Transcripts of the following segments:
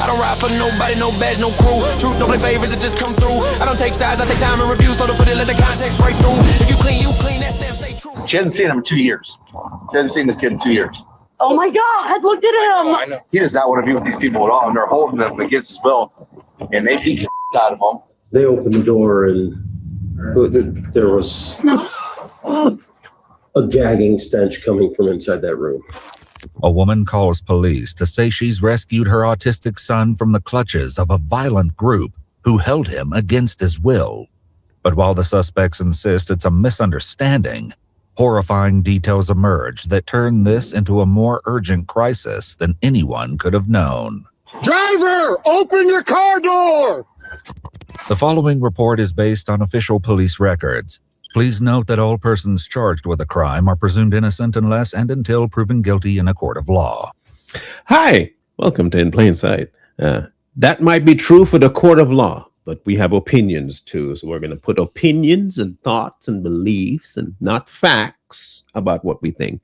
don't ride for nobody, no badge, no crew. Truth don't play favors, it just come through. I don't take sides, I take time and review. So to put it, let the context break through. If you clean, that stamp stay true. She hasn't seen him in 2 years. She hasn't seen this kid in 2 years. Oh my God, look at him. I know. He does not want to be with these people at all, and they're holding him against his will. And they beat the out of him. They opened the door and there was a gagging stench coming from inside that room. A woman calls police to say she's rescued her autistic son from the clutches of a violent group who held him against his will. But while the suspects insist it's a misunderstanding, horrifying details emerge that turn this into a more urgent crisis than anyone could have known. Driver, open your car door! The following report is based on official police records. Please note that all persons charged with a crime are presumed innocent unless and until proven guilty in a court of law. Hi, welcome to In Plain Sight. That might be true for the court of law, but we have opinions too. So we're going to put opinions and thoughts and beliefs and not facts about what we think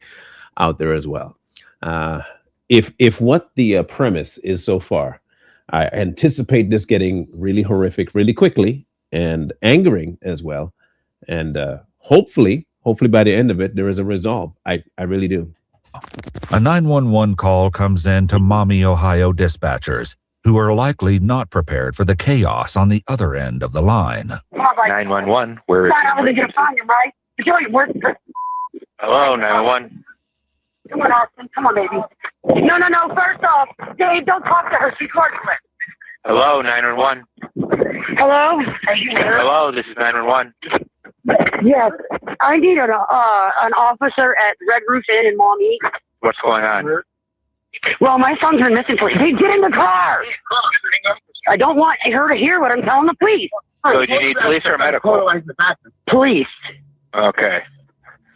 out there as well. If what the premise is so far, I anticipate this getting really horrific really quickly and angering as well. And hopefully by the end of it, there is a resolve. I really do. A 911 call comes in to Maumee, Ohio dispatchers, who are likely not prepared for the chaos on the other end of the line. 911, where is I wasn't going to find him, right? Hello, 911. Come on, Austin. Come on, baby. No. First off, Dave, don't talk to her. She's working. Hello, 911. Hello? Hello, this is 911. Yes. I need an officer at Red Roof Inn in Maumee. What's going on? Well, my son's been missing. Hey, get in the car. I don't want her to hear what I'm telling the police. So do you need police or medical? Police. Okay.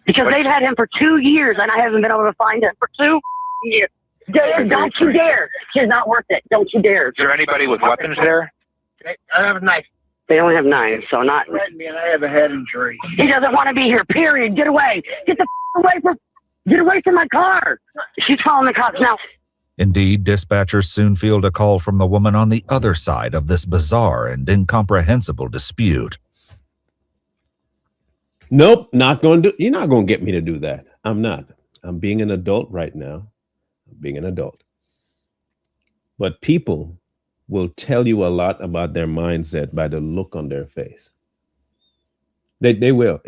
Because they've had him for 2 years, and I haven't been able to find him for 2 years. Dave, don't you dare. She's not worth it. Don't you dare. Is there anybody with weapons there? I have a knife. They only have knives, so not. And I have a head injury. He doesn't want to be here, period. Get away. Get away from my car. She's calling the cops now. Indeed, dispatchers soon field a call from the woman on the other side of this bizarre and incomprehensible dispute. Nope, not going to. You're not going to get me to do that. I'm not. I'm being an adult right now. I'm being an adult. But people will tell you a lot about their mindset by the look on their face. They will.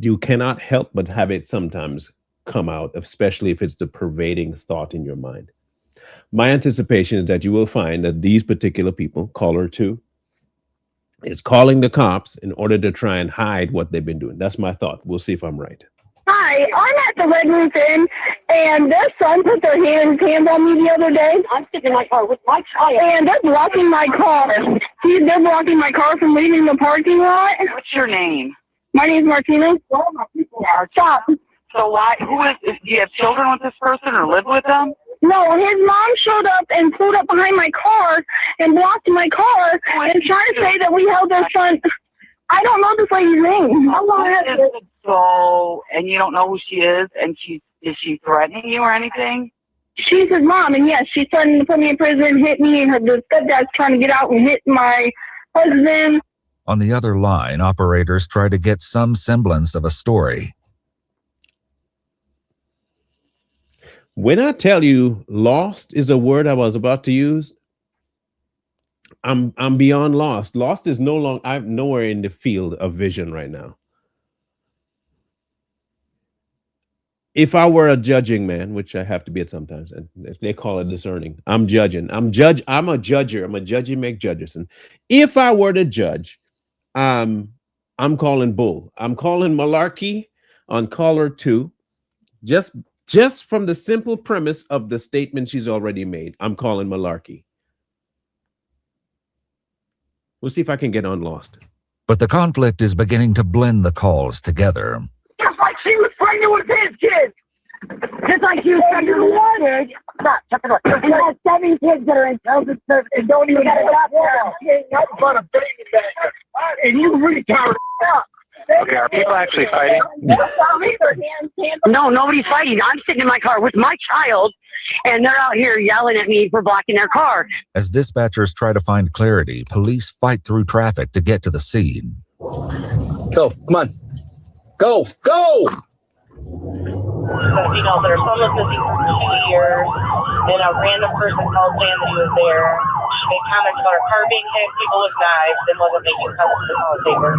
You cannot help but have it sometimes come out, especially if it's the pervading thought in your mind. My anticipation is that you will find that these particular people, caller 2, is calling the cops in order to try and hide what they've been doing. That's my thought. We'll see if I'm right. Hi, I'm at the Red Roof Inn, and their son put their hands on me the other day. I'm sitting in my car with my child. And they're blocking my car. They're blocking my car from leaving the parking lot. What's your name? My name's Martina. Stop. So why? Do you have children with this person or live with them? No, his mom showed up and pulled up behind my car and blocked my car and trying to say that we held their son. I don't know this lady's name. So, and you don't know who she is, and is she threatening you or anything? She's his mom, and yes, she's threatening to put me in prison, hit me, and the stepdad's trying to get out and hit my husband. On the other line, operators try to get some semblance of a story. When I tell you lost is a word I was about to use, I'm beyond lost. Lost is no longer, I'm nowhere in the field of vision right now. If I were a judging man, which I have to be at sometimes, and they call it discerning, I'm judging. I'm a judger. I'm a judge. You make judges. And if I were to judge, I'm calling bull. I'm calling malarkey on caller 2. Just from the simple premise of the statement she's already made, I'm calling malarkey. We'll see if I can get on Lost. But the conflict is beginning to blend the calls together. Just like she was pregnant with his kids. Just like she was pregnant with his kids. Stop. Shut the door. And I have 7 kids that are in children's service and don't even get a doctor. But a baby back. And you really covered up. Okay, are people actually fighting? No, nobody's fighting. I'm sitting in my car with my child, and they're out here yelling at me for blocking their car. As dispatchers try to find clarity, police fight through traffic to get to the scene. Go, come on. Go, go! You know, their son was missing for 2 years, and a random person called saying that he was there. They commented on a car being hit, people with knives, and wasn't making comments to the call paper.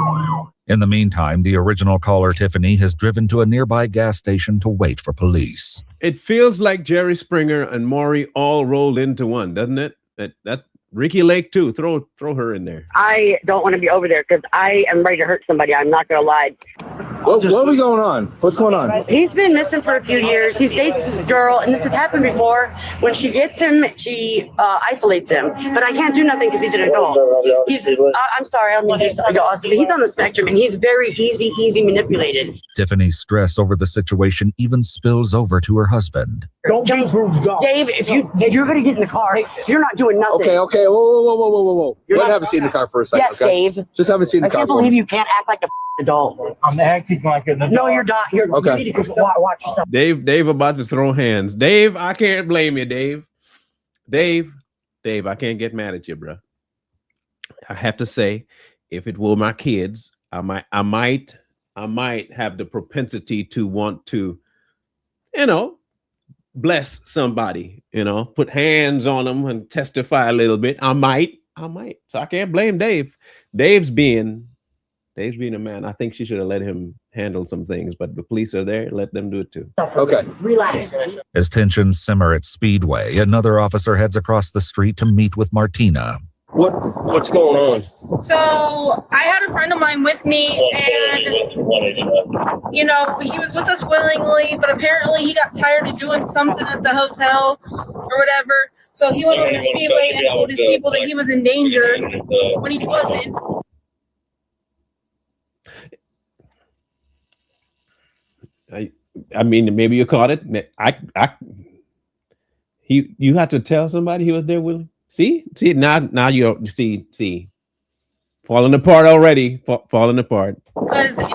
In the meantime, the original caller, Tiffany, has driven to a nearby gas station to wait for police. It feels like Jerry Springer and Maury all rolled into one, doesn't it? That Ricky Lake too. Throw her in there. I don't want to be over there because I am ready to hurt somebody. I'm not going to lie. What are we going on? What's going on? He's been missing for a few years. He dates this girl, and this has happened before. When she gets him, she isolates him. But I can't do nothing because he's an adult. I'm sorry, I don't mean to go awesome, but he's on the spectrum, and he's very easy manipulated. Tiffany's stress over the situation even spills over to her husband. Don't be bruised up. Dave, if you're going to get in the car, you're not doing nothing. Okay. Whoa. Let have a seat in the car for a second. Yes, okay? Dave. Just have a seat in the car. I can't believe you can't act like an adult. I'm acting like an adult. No, you're not. Okay. You need to watch yourself. Dave about to throw hands. Dave, I can't blame you, Dave. Dave, I can't get mad at you, bro. I have to say, if it were my kids, I might have the propensity to want to, bless somebody, put hands on them and testify a little bit. I might. So I can't blame Dave. Dave's being a man. I think she should have let him handle some things, but the police are there. Let them do it too. Okay. Relax. As tensions simmer at Speedway, another officer heads across the street to meet with Martina. What's going on? So I had a friend of mine with me, and he was with us willingly, but apparently he got tired of doing something at the hotel or whatever. So he went over to Speedway and told his people that he was in danger when he wasn't. I mean, maybe you caught it. You had to tell somebody he was there willing. See now you see falling apart already. Falling apart. Because if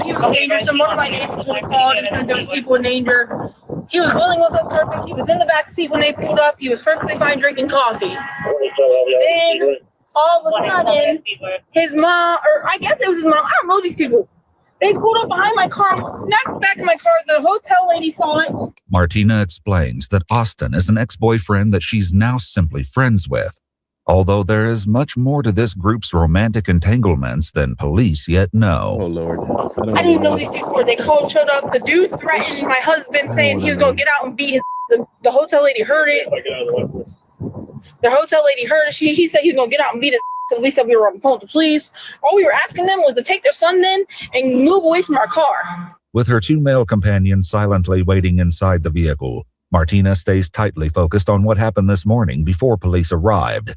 he was in danger, one of my neighbors would have called and said there was people in danger. He was willing with us, perfect. He was in the back seat when they pulled up. He was perfectly fine drinking coffee. Then all of a sudden, his mom, or I guess it was his mom. I don't know these people. They pulled up behind my car, smacked the back of my car. The hotel lady saw it. Martina explains that Austin is an ex-boyfriend that she's now simply friends with. Although there is much more to this group's romantic entanglements than police yet know. Oh, Lord. I didn't know these people. They showed up. The dude threatened my husband, saying he was going to get out and beat his. The hotel lady heard it. The hotel lady heard it. He said he was going to get out and beat his because we said we were on the phone with the police. All we were asking them was to take their son then and move away from our car. With her two male companions silently waiting inside the vehicle, Martina stays tightly focused on what happened this morning before police arrived.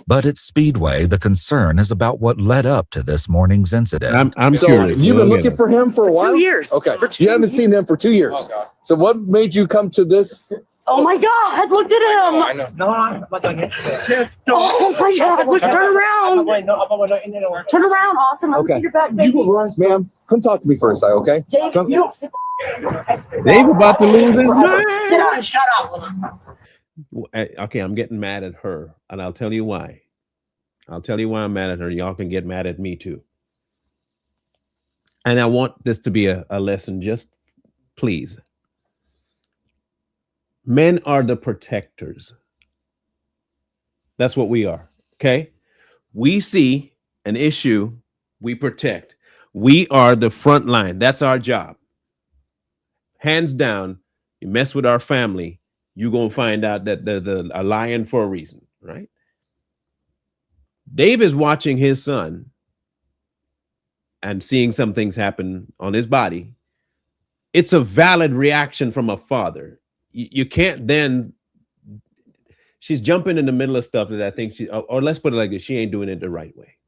But at Speedway, the concern is about what led up to this morning's incident. I'm so curious. You've been looking for him for a while? 2 years. Okay. You haven't seen him for 2 years. Oh, God. So what made you come to this? Oh my God! Look at him! I know. No, Oh my God! Look, turn around! Turn around, Austin. Let me see your back, baby. Ma'am, come talk to me for a second, okay? Dave, Come. you don't sit. Dave about to lose his mind. Sit down and shut up. Okay, I'm getting mad at her, and I'll tell you why. I'll tell you why I'm mad at her. Y'all can get mad at me too. And I want this to be a lesson, just please. Men are the protectors. That's what we are, okay? We see an issue, we protect. We are the front line. That's our job. Hands down, you mess with our family, you're going to find out that there's a lion for a reason, right? Dave is watching his son and seeing some things happen on his body. It's a valid reaction from a father. You can't then, she's jumping in the middle of stuff that I think or let's put it like this, she ain't doing it the right way.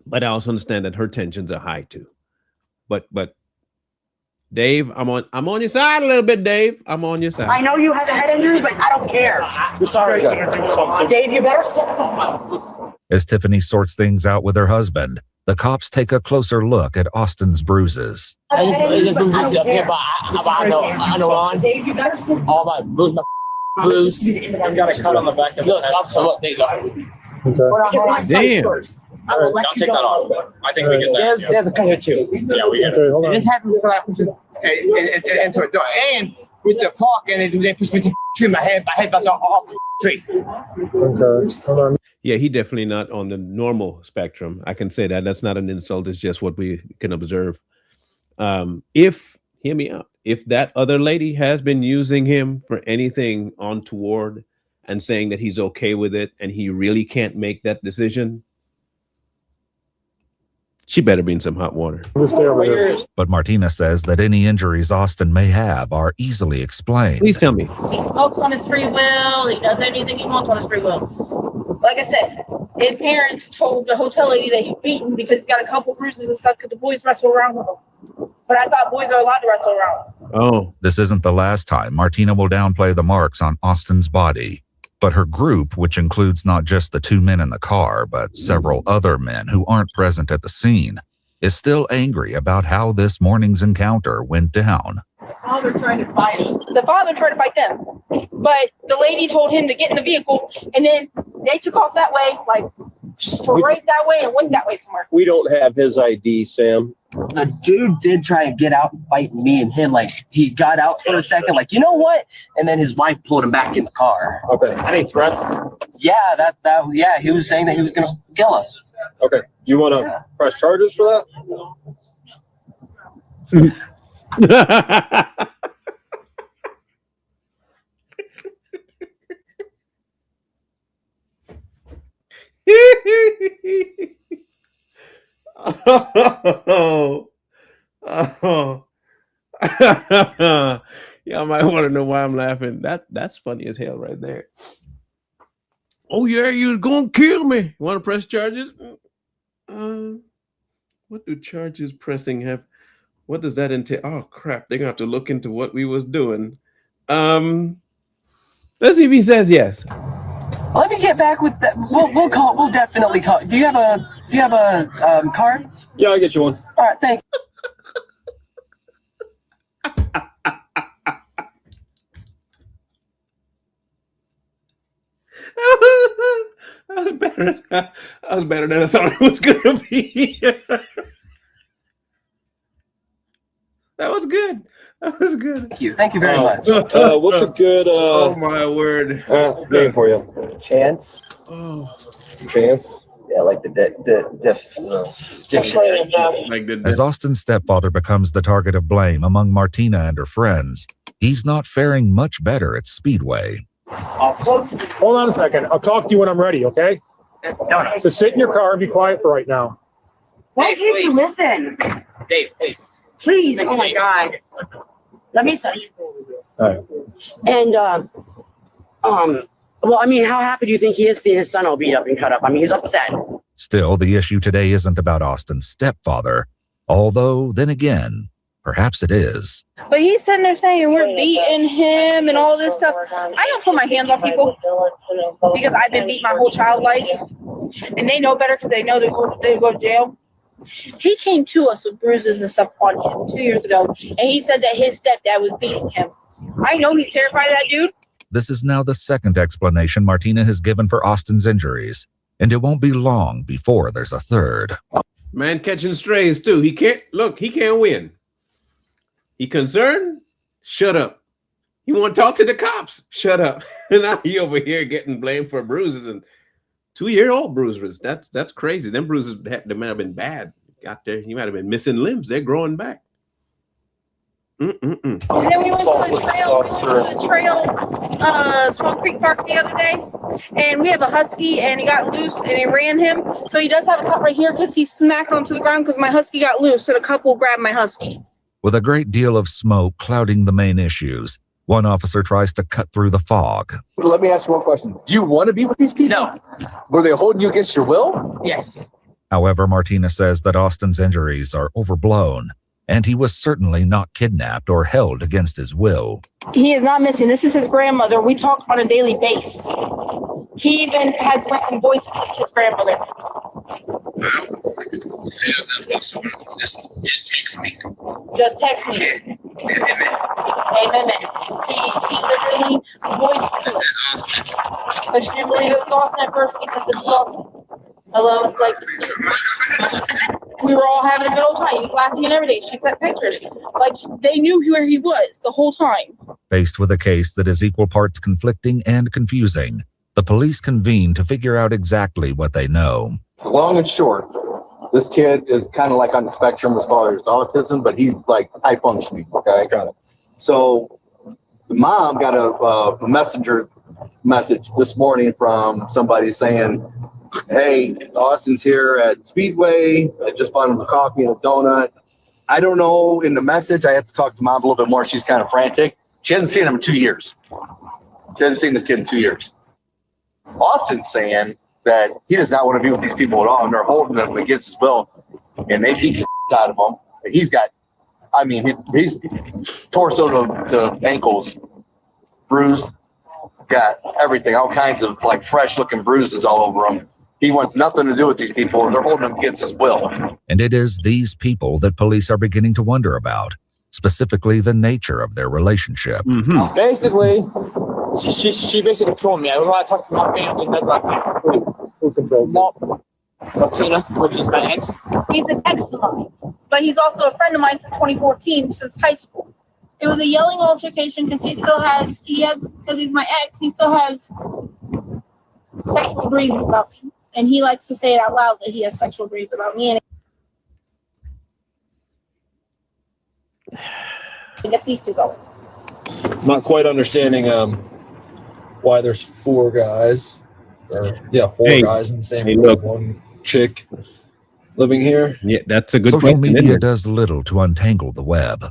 But I also understand that her tensions are high too. But Dave, I'm on your side a little bit, Dave. I'm on your side. I know you have a head injury, but I don't care. I'm sorry. Dave, you better. As Tiffany sorts things out with her husband, the cops take a closer look at Austin's bruises. I just up here, but I know on. All my bruise. He's got a cut on the back of his head. Look, there you go. Damn. I will let you take that off. I think we get that. There's a cut here too. Yeah, we get it. Hold on. This happened into a door. And with the fork, and they pushed me to tree. My head was off the tree. Okay, hold on. Yeah, he definitely not on the normal spectrum. I can say that. That's not an insult. It's just what we can observe. Hear me out. If that other lady has been using him for anything untoward and saying that he's okay with it and he really can't make that decision, she better be in some hot water. But Martina says that any injuries Austin may have are easily explained. Please tell me. He smokes on his free will. He does anything he wants on his free will. Like I said, his parents told the hotel lady that he's beaten because he's got a couple bruises and stuff because the boys wrestle around with him. But I thought boys are allowed to wrestle around. Oh. This isn't the last time Martina will downplay the marks on Austin's body. But her group, which includes not just the 2 men in the car, but several other men who aren't present at the scene, is still angry about how this morning's encounter went down. The father tried to fight us. The father tried to fight them. But the lady told him to get in the vehicle, and then they took off that way, like straight that way, and went that way somewhere. We don't have his ID, Sam. The dude did try and get out and fight me and him. Like, he got out for a second, like, you know what? And then his wife pulled him back in the car. Okay. Any threats? Yeah, yeah, he was saying that he was going to kill us. Okay. Do you want to press charges for that? Y'all might want to know why I'm laughing. That's funny as hell right there. Oh yeah, you're gonna kill me. Want to press charges? What do charges pressing have? What does that entail? Oh crap! They're gonna have to look into what we was doing. Let's see if he says yes. Let me get back with that. We'll definitely call. Do you have a card? Yeah, I'll get you one. All right, thanks. That was better than I thought it was gonna be. That was good. That was good. Thank you very much. What's a good oh my word name for you? Chance. Oh, Chance. Yeah, like the like As Austin's stepfather becomes the target of blame among Martina and her friends, he's not faring much better at Speedway. Hold on a second. I'll talk to you when I'm ready, okay? So sit in your car and be quiet for right now. Why can't you listen? Dave, please. Please, oh my God. Let me say. All right. And, well, I mean, how happy do you think he is seeing his son all beat up and cut up? I mean, he's upset. Still, the issue today isn't about Austin's stepfather, although, then again, perhaps it is. But he's sitting there saying we're beating him and all this stuff. I don't put my hands on people because I've been beat my whole child life. And they know better because they know they go to jail. He came to us with bruises and stuff on him 2 years ago. And he said that his stepdad was beating him. I know he's terrified of that dude. This is now the second explanation Martina has given for Austin's injuries, and it won't be long before there's a third. man catching strays too. He can't win. He concerned? Shut up. He want to talk to the cops? Shut up. And now he over here getting blamed for bruises and 2-year-old bruises. That's crazy. Them bruises they might have been bad. Got there. He might have been missing limbs. They're growing back. And then we went to the trail, Swamp Creek Park the other day, and we have a husky, and he got loose, and it ran him. So he does have a cut right here because he smacked onto the ground because my husky got loose, and a couple grabbed my husky. With a great deal of smoke clouding the main issues, one officer tries to cut through the fog. Let me ask you one question. Do you want to be with these people? No. Were they holding you against your will? Yes. However, Martina says that Austin's injuries are overblown, and he was certainly not kidnapped or held against his will. He is not missing. This is his grandmother. We talk on a daily basis. He even has went and voice clipped his grandmother. Just text me. Just text me. Amen. He literally voice clipped. But she didn't believe it was Austin at first. He said, "This is Austin." Hello, like we were all having a good old time. He was laughing and everything. She took pictures. Like they knew where he was the whole time. Faced with a case that is equal parts conflicting and confusing, the police convene to figure out exactly what they know. Long and short, this kid is kind of like on the spectrum as far as autism, but he's like high functioning. Okay, got it. So the mom got a messenger message this morning from somebody saying, "Hey, Austin's here at Speedway. I just bought him a coffee and a donut." I don't know. In the message, I have to talk to mom a little bit more. She's kind of frantic. She hasn't seen him in 2 years. She hasn't seen this kid in 2 years. Austin's saying that he does not want to be with these people at all, and they're holding him against his will, and they beat the out of him. He's got, I mean, he's torso to ankles, bruised, got everything, all kinds of like fresh looking bruises all over him. He wants nothing to do with these people. They're holding him against his will. And it is these people that police are beginning to wonder about, specifically the nature of their relationship. Mm-hmm. Basically, she basically controlled me. I was allowed to talk to my family. That's like who controls Martina, which is my ex. He's an ex of mine, but he's also a friend of mine since 2014, since high school. It was a yelling altercation because because he's my ex, he still has sexual dreams about me. And he likes to say it out loud that he has sexual dreams about me. And get these two going. Not quite understanding why there's four guys. Four guys in the same room with one chick living here. Yeah, that's a good Social question. media does little to untangle the web.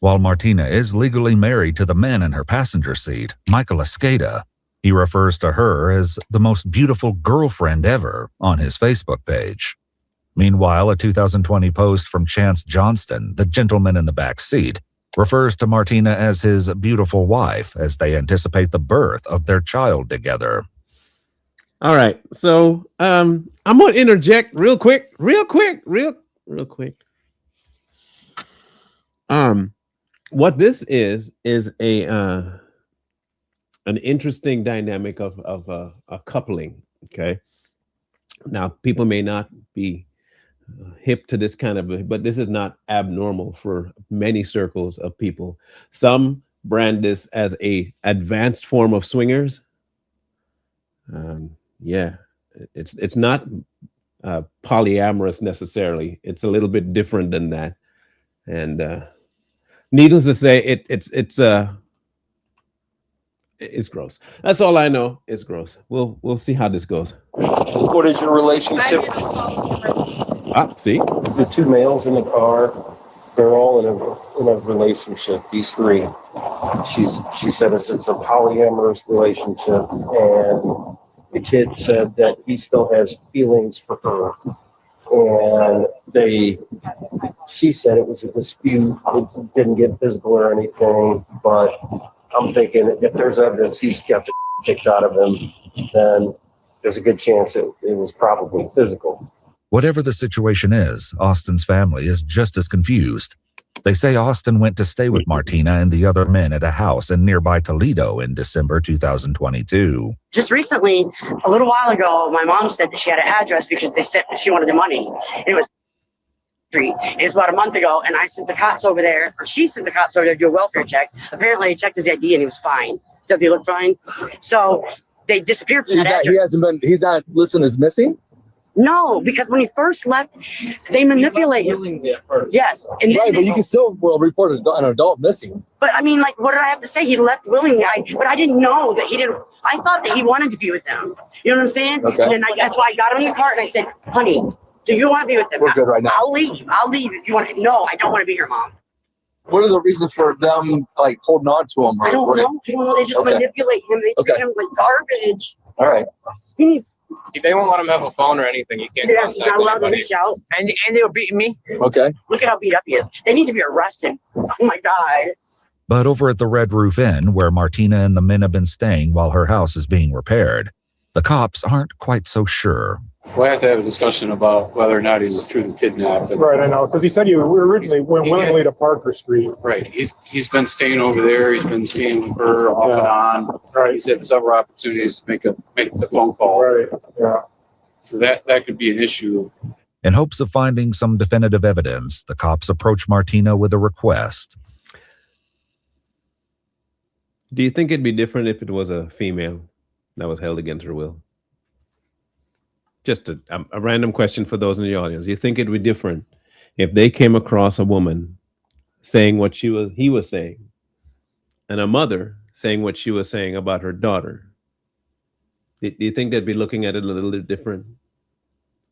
While Martina is legally married to the man in her passenger seat, Michael Escada, he refers to her as the most beautiful girlfriend ever on his Facebook page. Meanwhile, a 2020 post from Chance Johnston, the gentleman in the back seat, refers to Martina as his beautiful wife as they anticipate the birth of their child together. All right, so I'm going to interject real quick. What this is a an interesting dynamic of a coupling. Okay, now people may not be hip to this kind of, but this is not abnormal for many circles of people. Some brand this as a advanced form of swingers. Yeah, it's not polyamorous necessarily. It's a little bit different than that, and needless to say, it's gross. That's all I know. It's gross. We'll see how this goes. What is your relationship? See, The two males in the car, they're all in a relationship. These three. She said it's a polyamorous relationship, and the kid said that he still has feelings for her, and she said it was a dispute. It didn't get physical or anything, but I'm thinking if there's evidence he's got the kicked out of him, then there's a good chance it was probably physical. Whatever the situation is, Austin's family is just as confused. They say Austin went to stay with Martina and the other men at a house in nearby Toledo in December 2022. Just recently, a little while ago, my mom said that she had an address because they said she wanted the money. And it was street. It was about a month ago, and I sent the cops over there, or she sent the cops over there to do a welfare check. Apparently, they checked his ID and he was fine. Does he look fine? So they disappeared from that address. He's not listed as missing? No, because when he first left, they manipulate him. Yes. And right, but you can still report an adult missing. But I mean, like, what did I have to say? He left willingly. But I didn't know that he didn't. I thought that he wanted to be with them. You know what I'm saying? Okay. And then that's why I got him in the car and I said, honey, do you want to be with them? We're good right now. I'll leave if you want to. No, I don't want to be here, Mom. What are the reasons for them like holding on to him? I don't know. They just manipulate him. They treat him like garbage. All right. They won't let him have a phone or anything. You can't. Yes, he's not allowed to reach out. And they were beating me. Okay. Look at how beat up he is. They need to be arrested. Oh my God. But over at the Red Roof Inn, where Martina and the men have been staying while her house is being repaired, The cops aren't quite so sure. We'll have to have a discussion about whether or not he's truly kidnapped. Right, I know, because he said he originally went willingly to Parker Street. Right, he's been staying over there. He's been staying with her off and on. Right. He's had several opportunities to make the phone call. Right. Yeah. So that could be an issue. In hopes of finding some definitive evidence, the cops approach Martina with a request. Do you think it'd be different if it was a female that was held against her will? Just a random question for those in the audience. You think it'd be different if they came across a woman saying what he was saying, and a mother saying what she was saying about her daughter? Do you think they'd be looking at it a little bit different?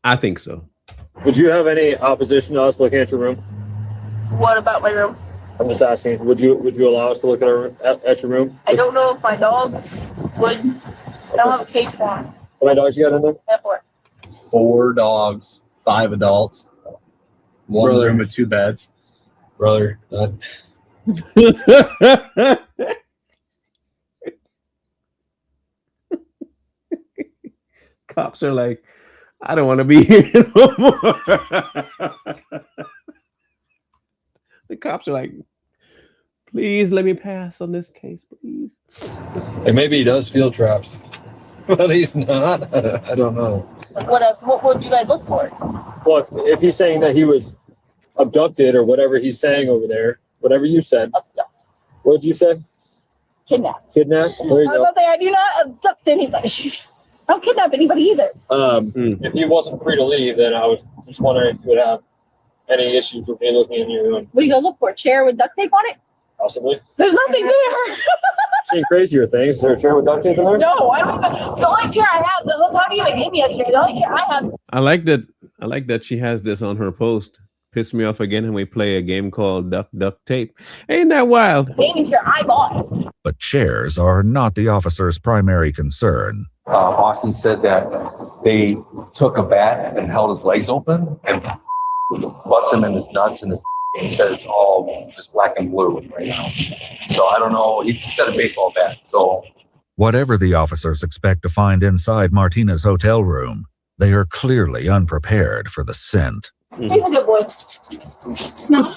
I think so. Would you have any opposition to us looking at your room? What about my room? I'm just asking. Would you allow us to look at your room? I don't know if my dogs would. I don't have a cage for them. How many dogs you got in there? I have 4. 4 dogs, 5 adults, 1 Brother. room with 2 beds. Brother, Cops are like, I don't want to be here no more. The cops are like, please let me pass on this case, please. and maybe he does feel trapped, but he's not. I don't know. What would you guys look for? Well, if he's saying that he was abducted or whatever he's saying over there, whatever you said. What did you say? Kidnapped. Kidnapped? There you I was go. about to say, I do not abduct anybody. I don't kidnap anybody either. If he wasn't free to leave, then I was just wondering if you would have any issues with me looking in your room. What do you go look for? A chair with duct tape on it? Possibly. There's nothing there. Seen crazier things. Is there a chair with duct tape in there? No, I don't. The only chair I have, the hotel didn't even give me a chair. The only chair I have. I like that she has this on her post. Pissed me off again, and we play a game called Duck Tape. Ain't that wild? Gaming chair I bought. But chairs are not the officer's primary concern. Austin said that they took a bat and held his legs open and bust him in his nuts and his. He said it's all just black and blue right now. So I don't know. He said a baseball bat. So Whatever the officers expect to find inside Martina's hotel room, they are clearly unprepared for the scent. He's a good boy. No.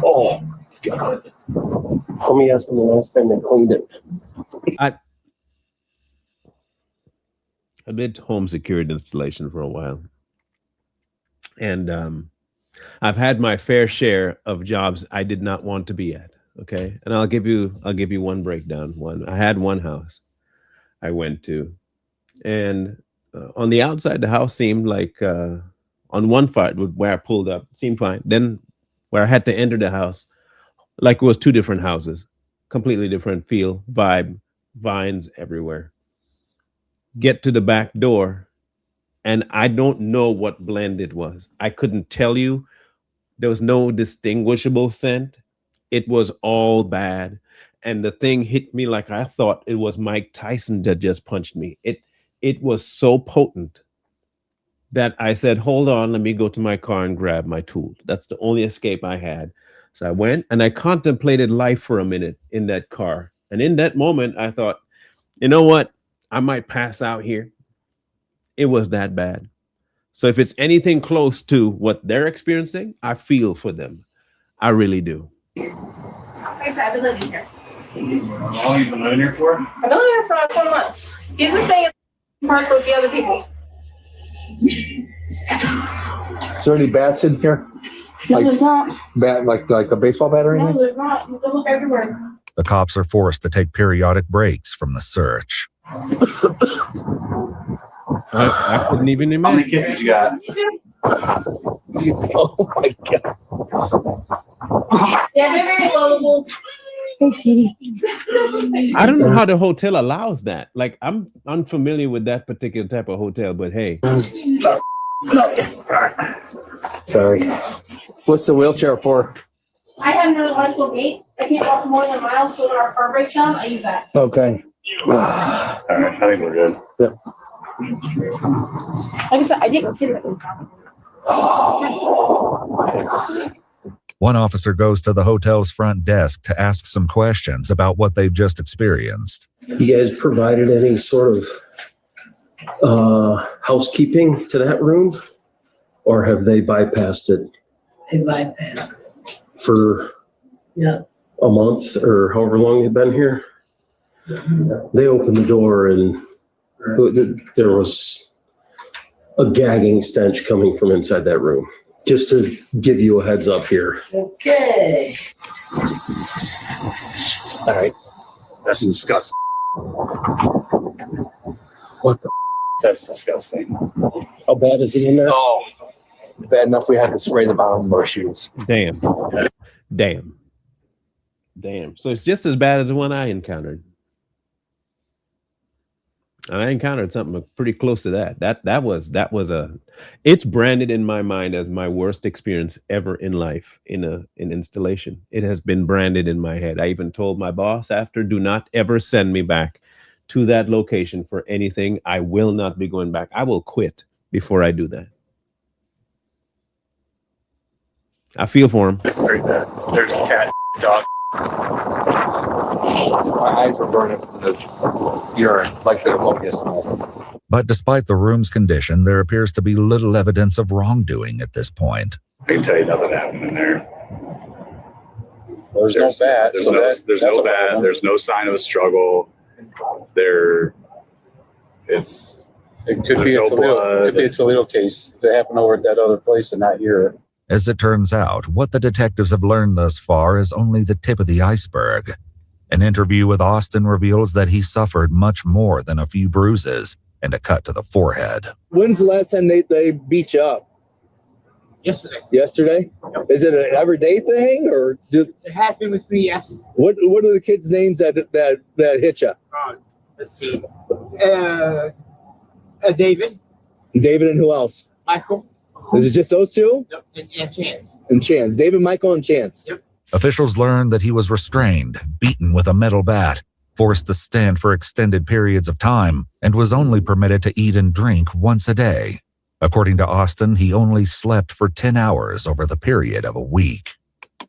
Oh, God. Let me ask them the last time they cleaned it. I did home security installation for a while. And I've had my fair share of jobs I did not want to be at. Okay. And I'll give you one breakdown. I had one house I went to, and on the outside, the house seemed like on one part where I pulled up seemed fine. Then where I had to enter the house, like it was 2 different houses, completely different feel, vibe, vines everywhere. Get to the back door, and I don't know what blend it was. I couldn't tell you. There was no distinguishable scent. It was all bad. And the thing hit me like I thought it was Mike Tyson that just punched me. It was so potent that I said, hold on, let me go to my car and grab my tool. That's the only escape I had. So I went and I contemplated life for a minute in that car. And in that moment, I thought, you know what? I might pass out here. It was that bad. So if it's anything close to what they're experiencing, I feel for them. I really do. Like I said, I've been living here. How long have you been living here for? I've been living here for 4 months. He's been staying in Park with the other people. is there any bats in here? No, there's not. Bat like a baseball bat or No, anything? there's not. You can look everywhere. The cops are forced to take periodic breaks from the search. I couldn't even How many imagine. kittens you got? Oh my God. Yeah, they're very lovable. Okay. I don't know how the hotel allows that. Like, I'm unfamiliar with that particular type of hotel, but hey. Sorry. What's the wheelchair for? I have no electrical gate. I can't walk more than a mile, so when our car breaks down, I use that. Okay. All right, I think we're good. Yep. Like I said, I didn't kidnap him. One officer goes to the hotel's front desk to ask some questions about what they've just experienced. You guys provided any sort of housekeeping to that room, or have they bypassed it? They bypassed. For Yeah. a month or however long they've been here? They opened the door and there was a gagging stench coming from inside that room. Just to give you a heads up here. Okay. All right. That's disgusting. What the? That's disgusting. How bad is it in there? Oh, bad enough we had to spray the bottom of our shoes. Damn. So it's just as bad as the one I encountered. And I encountered something pretty close to that. That was it's branded in my mind as my worst experience ever in life in an installation. It has been branded in my head. I even told my boss after, do not ever send me back to that location for anything. I will not be going back. I will quit before I do that. I feel for him. There's a cat, dog. My eyes were burning from this urine, like the ammonia smell. But despite the room's condition, there appears to be little evidence of wrongdoing at this point. I can tell you nothing happened in there. There's no bad. There's So no, that's there's a no bad. problem. There's no sign of a struggle. There, it's. It could there's be no a Toledo. blood. Could be a Toledo case. If it happened over at that other place and not here. As it turns out, what the detectives have learned thus far is only the tip of the iceberg. An interview with Austin reveals that he suffered much more than a few bruises and a cut to the forehead. When's the last time they beat you up? Yesterday. Yesterday? Yep. Is it an everyday thing, or It has been with me, yes. what are the kids' names that hit you? Let's see. David. David and who else? Michael. Is it just those two? Yep. And Chance. And Chance. David, Michael, and Chance. Yep. Officials learned that he was restrained, beaten with a metal bat, forced to stand for extended periods of time, and was only permitted to eat and drink once a day. According to Austin, he only slept for 10 hours over the period of a week.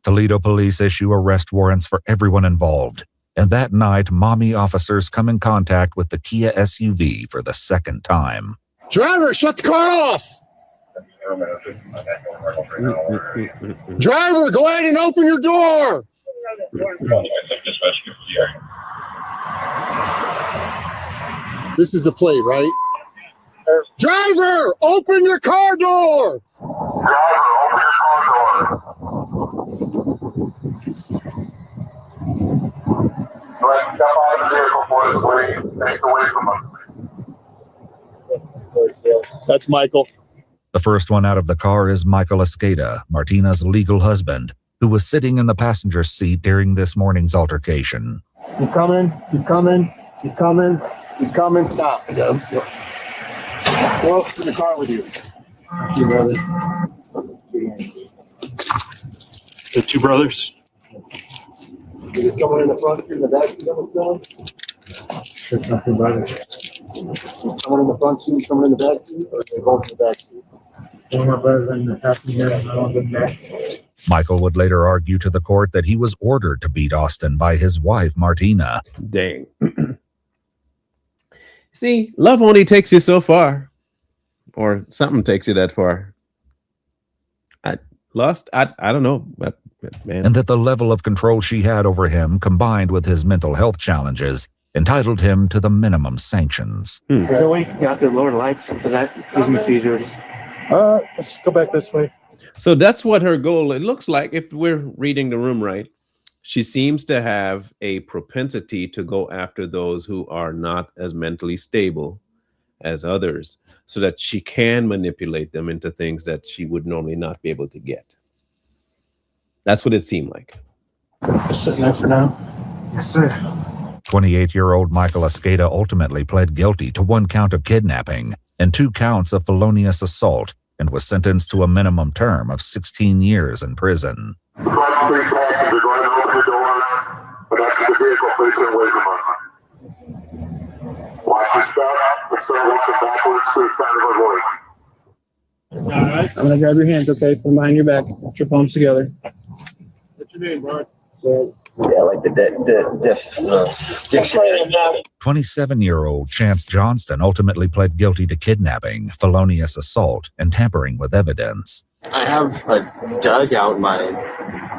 Toledo police issue arrest warrants for everyone involved, and that night, Mommy officers come in contact with the Kia SUV for the second time. Driver, shut the car off. Driver, go ahead and open your door. This is the plate, right? Driver, open your car door. That's Michael. The first one out of the car is Michael Escada, Martina's legal husband, who was sitting in the passenger seat during this morning's altercation. You coming? You coming? You coming? You coming? Stop. Yep. Who else is in the car with you? Two brothers. The two brothers. Is someone in the front seat, in the back seat that was going? There's nothing, brother. Someone in the front seat, someone in the back seat, or they both in the back seat? One of my brothers in the passenger and I was in the back. Michael would later argue to the court that he was ordered to beat Austin by his wife, Martina. Dang. See, love only takes you so far. Or something takes you that far. I don't know. But man. And that the level of control she had over him, combined with his mental health challenges, entitled him to the minimum sanctions. Zoe, you have to lower the lights for that. Gives me seizures. Let's go back this way. So that's what her goal, it looks like, if we're reading the room right. She seems to have a propensity to go after those who are not as mentally stable as others, so that she can manipulate them into things that she would normally not be able to get. That's what it seemed like. Just sitting there for now. Yes, sir. 28-year-old Michael Escada ultimately pled guilty to 1 count of kidnapping and 2 counts of felonious assault, and was sentenced to a minimum term of 16 years in prison. Front street passenger going to open the door, but that's the vehicle facing away from us. Watch your step. Let's start walking backwards to the sound of our voice. All right. I'm going to grab your hands, okay? Put them behind your back. Put your palms together. your name, bud? Yeah, like the dictionary. 27-year-old Chance Johnston ultimately pled guilty to kidnapping, felonious assault, and tampering with evidence. I have a dugout in my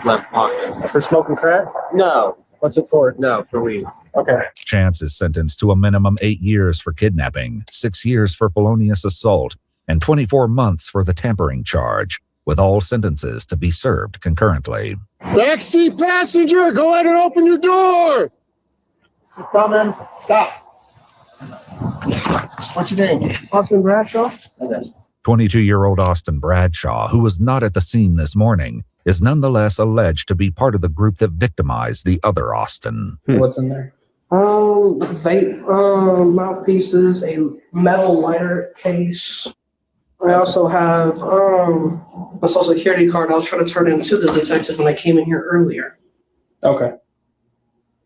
left pocket. For smoking crack? No. What's it for? No, for weed. Okay. Chance is sentenced to a minimum 8 years for kidnapping, 6 years for felonious assault, and 24 months for the tampering charge, with all sentences to be served concurrently. Backseat passenger, go ahead and open your door. Coming. Stop. What's your name? Austin Bradshaw? 22-year-old Austin Bradshaw, who was not at the scene this morning, is nonetheless alleged to be part of the group that victimized the other Austin. What's in there? Vape mouthpieces, a metal lighter case. I also have a social security card I was trying to turn into the detective when I came in here earlier. Okay.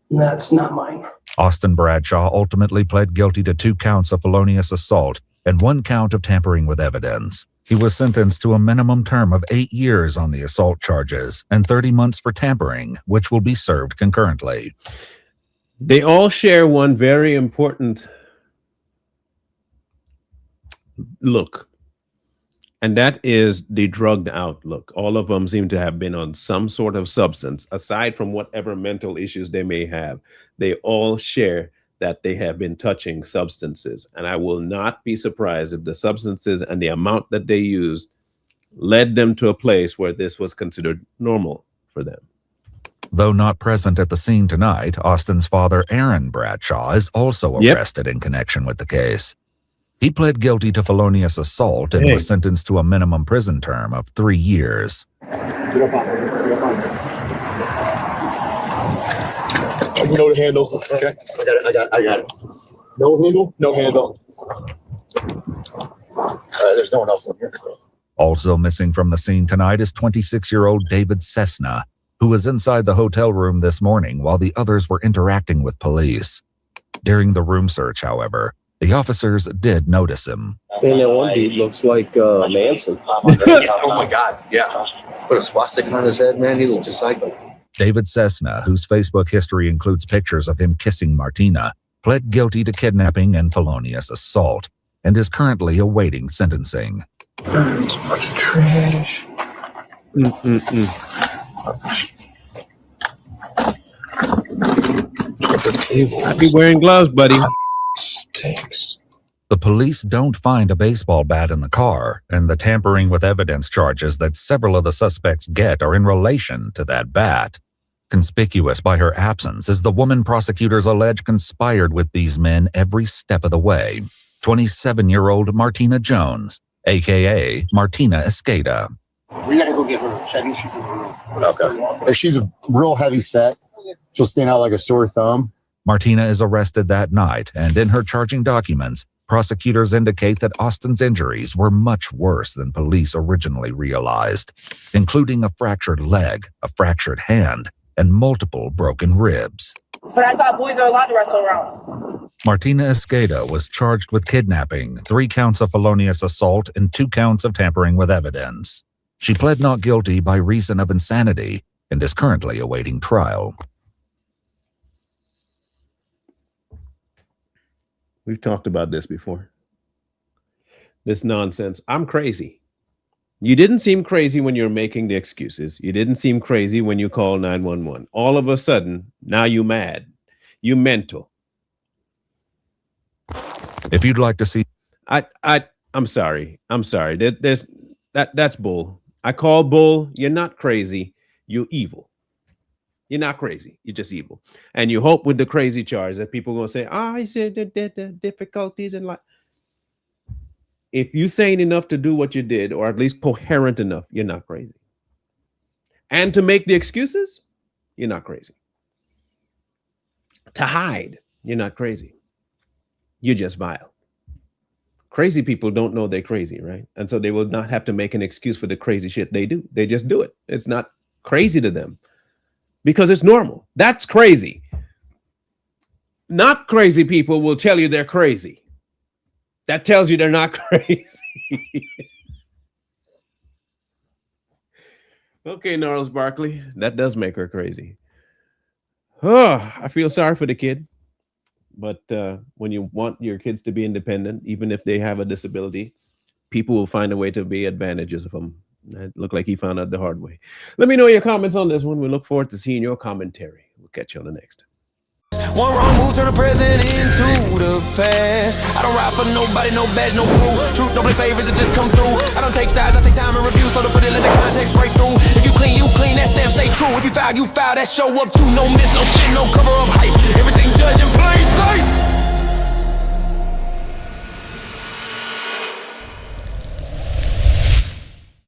And that's not mine. Austin Bradshaw ultimately pled guilty to 2 counts of felonious assault and 1 count of tampering with evidence. He was sentenced to a minimum term of 8 years on the assault charges and 30 months for tampering, which will be served concurrently. They all share one very important look, and that is the drugged out look. All of them seem to have been on some sort of substance, aside from whatever mental issues they may have. They all share that they have been touching substances, and I will not be surprised if the substances and the amount that they used led them to a place where this was considered normal for them. Though not present at the scene tonight, Austin's father, Aaron Bradshaw, is also arrested in connection with the case. He pled guilty to felonious assault and was sentenced to a minimum prison term of 3 years. You know the handle. Okay. I got it. No handle? No handle. There's no one else in here. Also missing from the scene tonight is 26-year-old David Cessna, who was inside the hotel room this morning while the others were interacting with police. During the room search, however, the officers did notice him. And that one dude looks like Manson. Oh my God, yeah. Put a swastika on his head, man. He looked just like him. David Cessna, whose Facebook history includes pictures of him kissing Martina, pled guilty to kidnapping and felonious assault and is currently awaiting sentencing. It's a bunch of trash. I'd be wearing gloves, buddy. Stinks. The police don't find a baseball bat in the car, and the tampering with evidence charges that several of the suspects get are in relation to that bat. Conspicuous by her absence is the woman prosecutors allege conspired with these men every step of the way, 27-year-old Martina Jones, a.k.a. Martina Escada. We gotta go get her. I think she's in the room. Okay. If she's a real heavy set, she'll stand out like a sore thumb. Martina is arrested that night, and in her charging documents, prosecutors indicate that Austin's injuries were much worse than police originally realized, including a fractured leg, a fractured hand, and multiple broken ribs. But I thought boys are allowed to wrestle around. Martina Escada was charged with kidnapping, 3 counts of felonious assault, and 2 counts of tampering with evidence. She pled not guilty by reason of insanity and is currently awaiting trial. We've talked about this before. This nonsense. I'm crazy. You didn't seem crazy when you're making the excuses. You didn't seem crazy when you called 911. All of a sudden, now you mad. You mental. If you'd like to see, I'm sorry. That's bull. I call bull. You're not crazy. You're evil. You're not crazy. You're just evil. And you hope with the crazy charge that people are going to say, I said the difficulties in life. If you sane enough to do what you did, or at least coherent enough, you're not crazy. And to make the excuses, you're not crazy. To hide, you're not crazy. You're just vile. Crazy people don't know they're crazy, right? And so they will not have to make an excuse for the crazy shit they do. They just do it. It's not crazy to them because it's normal. That's crazy. Not crazy people will tell you they're crazy. That tells you they're not crazy. Okay, Gnarls Barkley, that does make her crazy. Oh, I feel sorry for the kid. But when you want your kids to be independent, even if they have a disability, people will find a way to be advantages of them. It looked like he found out the hard way. Let me know your comments on this one. We look forward to seeing your commentary. We'll catch you on the next. One wrong move turn the present into the past. I don't ride for nobody, no badge, no crew. Truth don't play favorites, it just come through. I don't take sides, I take time and review, so to put it, let the context break through. If you clean, that stamp stay true. If you foul, that show up too. No miss, no spin, no cover up hype. Everything judge in place.